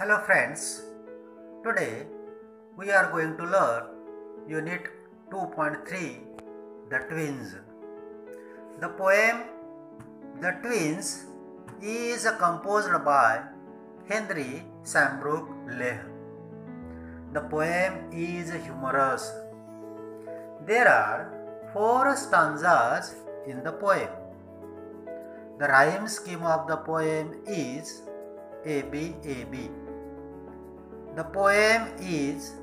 Hello friends, today we are going to learn Unit 2.3 The Twins. The poem The Twins is composed by Henry Sambrook Leigh. The poem is humorous. There are 4 stanzas in the poem. The rhyme scheme of the poem is ABAB. The poem is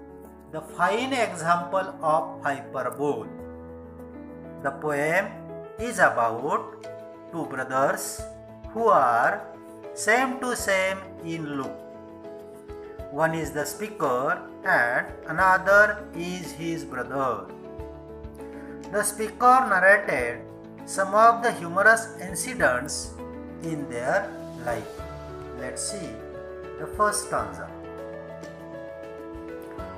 the fine example of hyperbole. The poem is about 2 brothers who are same to same in look. One is the speaker and another is his brother. The speaker narrated some of the humorous incidents in their life. Let's see the first stanza.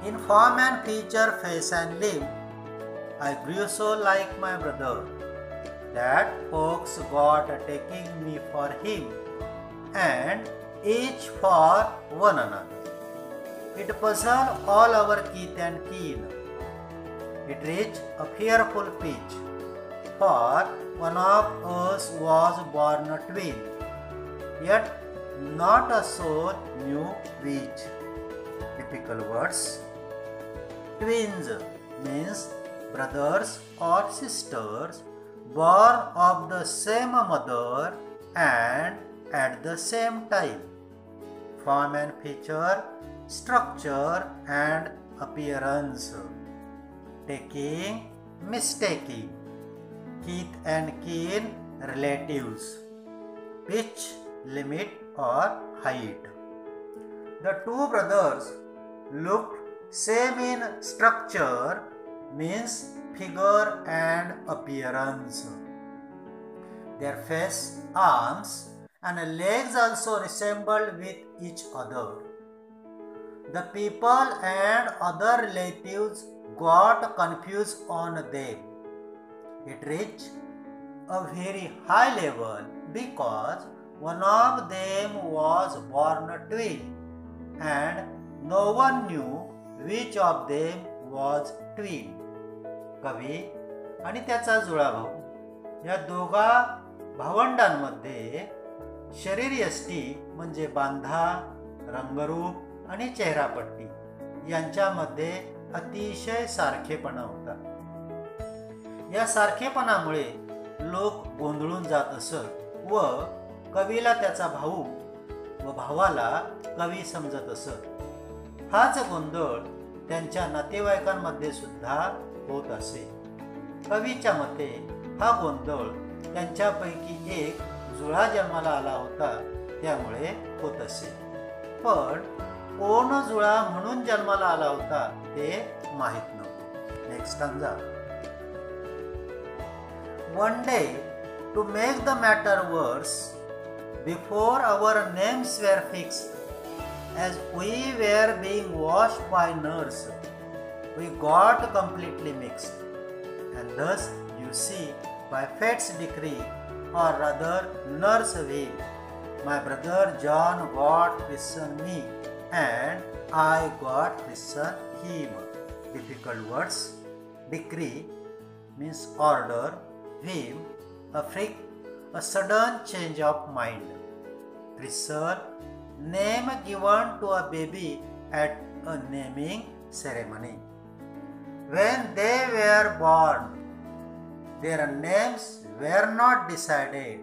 In form and feature, face and limb, I grew so like my brother, that folks got taking me for him, and each for one another. It puzzled all our kith and kin. It reached a fearful pitch, for one of us was born a twin, yet not a soul knew which. Typical words. Twins means brothers or sisters born of the same mother and at the same time. Form and feature, structure and appearance. Taking, mistaking. Kith and kin, relatives. Pitch, limit or height. The 2 brothers looked same in structure, means figure and appearance. Their face, arms and legs also resembled with each other. The people and other relatives got confused on them. It reached a very high level because one of them was born a twin and no one knew which of them was twin. कवी आणि त्याचा जुळा भाऊ या दोघा भावंडांमध्ये शरीरयष्टी म्हणजे बांधा, रंगरूप आणि चेहरापट्टी यांच्यामध्ये अतिशय सारखेपणा होता. या सारखेपणामुळे लोक गोंधळून जात असत व कवीला त्याचा भाऊ व भावाला कवी समजत असत. हाच गोंधळ त्यांच्या नातेवाईकांमध्ये सुद्धा होत असे. कवीच्या मते हा गोंधळ त्यांच्यापैकी एक जुळा जन्माला आला होता त्यामुळे होत असे. पण कोण जुळा म्हणून जन्माला आला होता ते माहित नव्हते. Next stanza. One day, to make the matter worse, before our names were fixed, as we were being washed by nurse, we got completely mixed. And thus, you see, by fate's decree, or rather nurse will, my brother John got christened me, and I got christened him. Difficult words. Decree means order. Whim, a freak, a sudden change of mind. Christen, name given to a baby at a naming ceremony. When they were born, their names were not decided.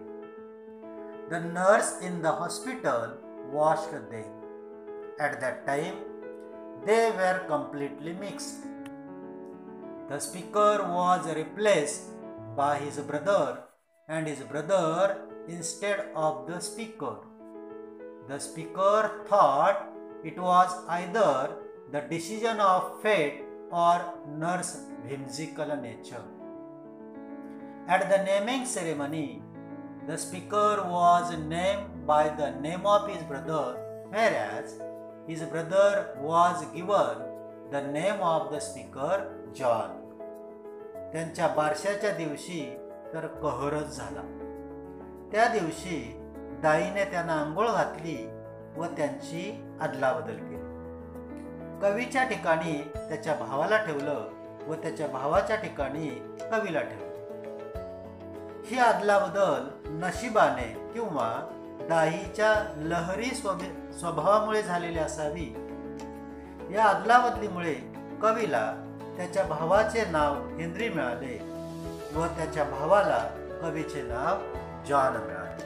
The nurse in the hospital washed them. At that time, they were completely mixed. The speaker was replaced by his brother and his brother instead of the speaker. The speaker thought it was either the decision of fate or nurse whimsical nature. At the naming ceremony, the speaker was named by the name of his brother, whereas his brother was given the name of the speaker, John. त्यांच्या बारशाच्या दिवशी तर कहरच झाला. त्या दिवशी दाईने त्यांना आंघोळ घातली व त्यांची अदलाबदल केली. कवीच्या ठिकाणी त्याच्या भावाला ठेवलं व त्याच्या भावाच्या ठिकाणी कवीला ठेवलं. ही अदलाबदल नशिबाने किंवा दाहीच्या लहरी स्वभावामुळे झालेली असावी. या अदलाबदलीमुळे कवीला त्याच्या भावाचे नाव हेनरी मिळाले व त्याच्या भावाला कवीचे नाव जॉन मिळाले.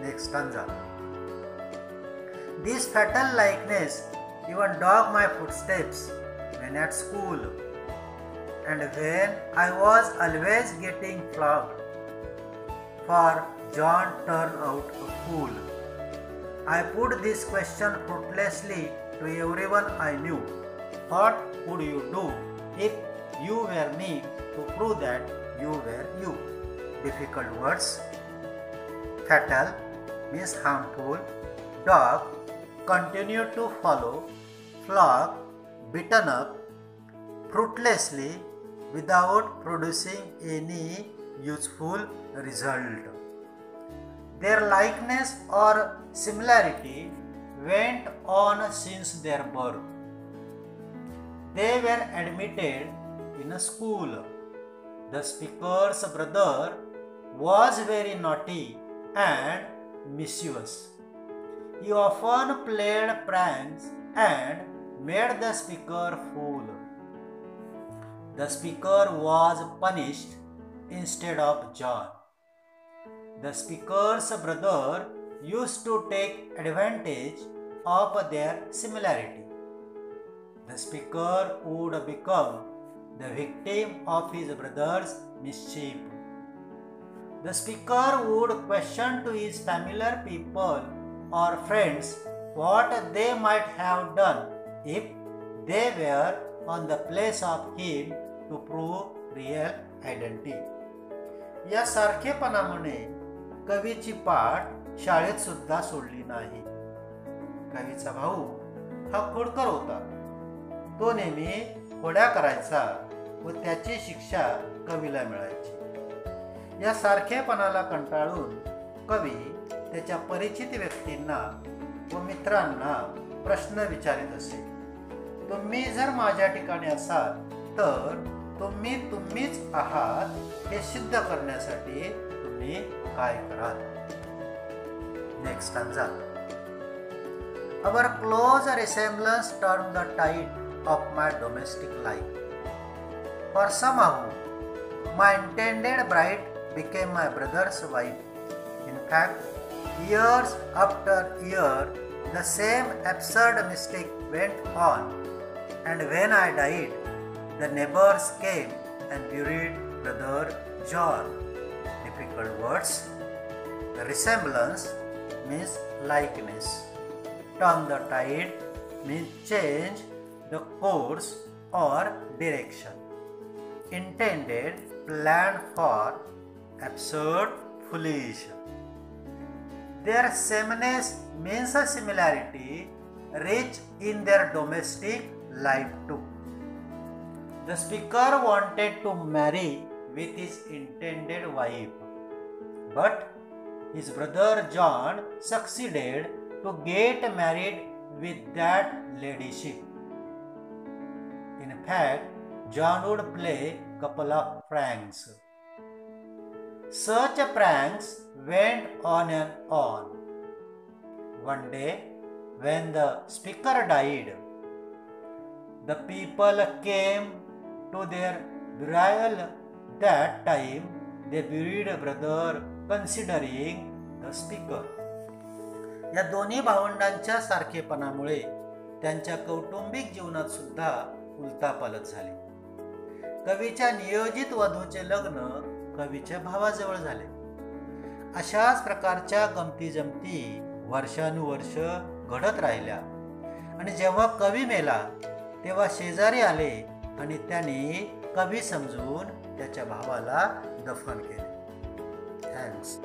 Next stanza. This fatal likeness even dogged my footsteps when at school, and when I was always getting flogged, for John turned out a fool. I put this question fruitlessly to everyone I knew. What would you do if you were me to prove that you were you? Difficult words. Fatal means harmful. Dog, continue to follow. Flog, beaten up. Fruitlessly, without producing any useful result. Their likeness or similarity went on since their birth. They were admitted in a school. The speaker's brother was very naughty and mischievous. He often played pranks and made the speaker fool. The speaker was punished instead of John. The speaker's brother used to take advantage of their similarity. The speaker would become the victim of his brother's mischief. The speaker would question to his familiar people or friends what they might have done if they were on the place of him to prove real identity. या सारखेपणामुळे कवीची पाठ शाळेत सुद्धा सोडली नाही. कवीचा भाऊ हा खोडकर होता. तो नेहमी खोड्या करायचा व त्याची शिक्षा कवीला मिळायची. या सारखेपणाला कंटाळून कवी त्याच्या परिचित व्यक्तींना व मित्रांना प्रश्न विचारित असे. तुम्ही जर माझ्या ठिकाणी असाल तर तुम्ही तुम्हीच आहात हे सिद्ध करण्यासाठी तुम्ही काय कराल? Next stanza. Our close resemblance turned the tide of my domestic life. For somehow, my intended bride became my brother's wife. In fact, years after year, the same absurd mistake went on, and when I died, the neighbors came and buried brother John. Difficult words. The resemblance means likeness. Turn the tide means change the course or direction. Intended, planned for, absurd, foolish. Their sameness means a similarity rich in their domestic life too. The speaker wanted to marry with his intended wife, but his brother John succeeded to get married with that ladyship. In fact, John would play a couple of pranks. Such pranks went on and on. One day, when the speaker died, the people came to their burial. That time, they buried brother considering the speaker. या दोन्ही भावंडांच्या सारखेपणामुळे त्यांच्या कौटुंबिक जीवनात सुद्धा उलथापालथ झाली. कवीच्या नियोजित वधूचे लग्न कवीच्या भावाजवळ झाले. अशाच प्रकारच्या गमती जमती वर्षानुवर्ष घडत राहिल्या आणि जेव्हा कवी मेला तेव्हा शेजारी आले आणि त्यांनी कवी समजून त्याच्या भावाला दफन केले. थँक्स.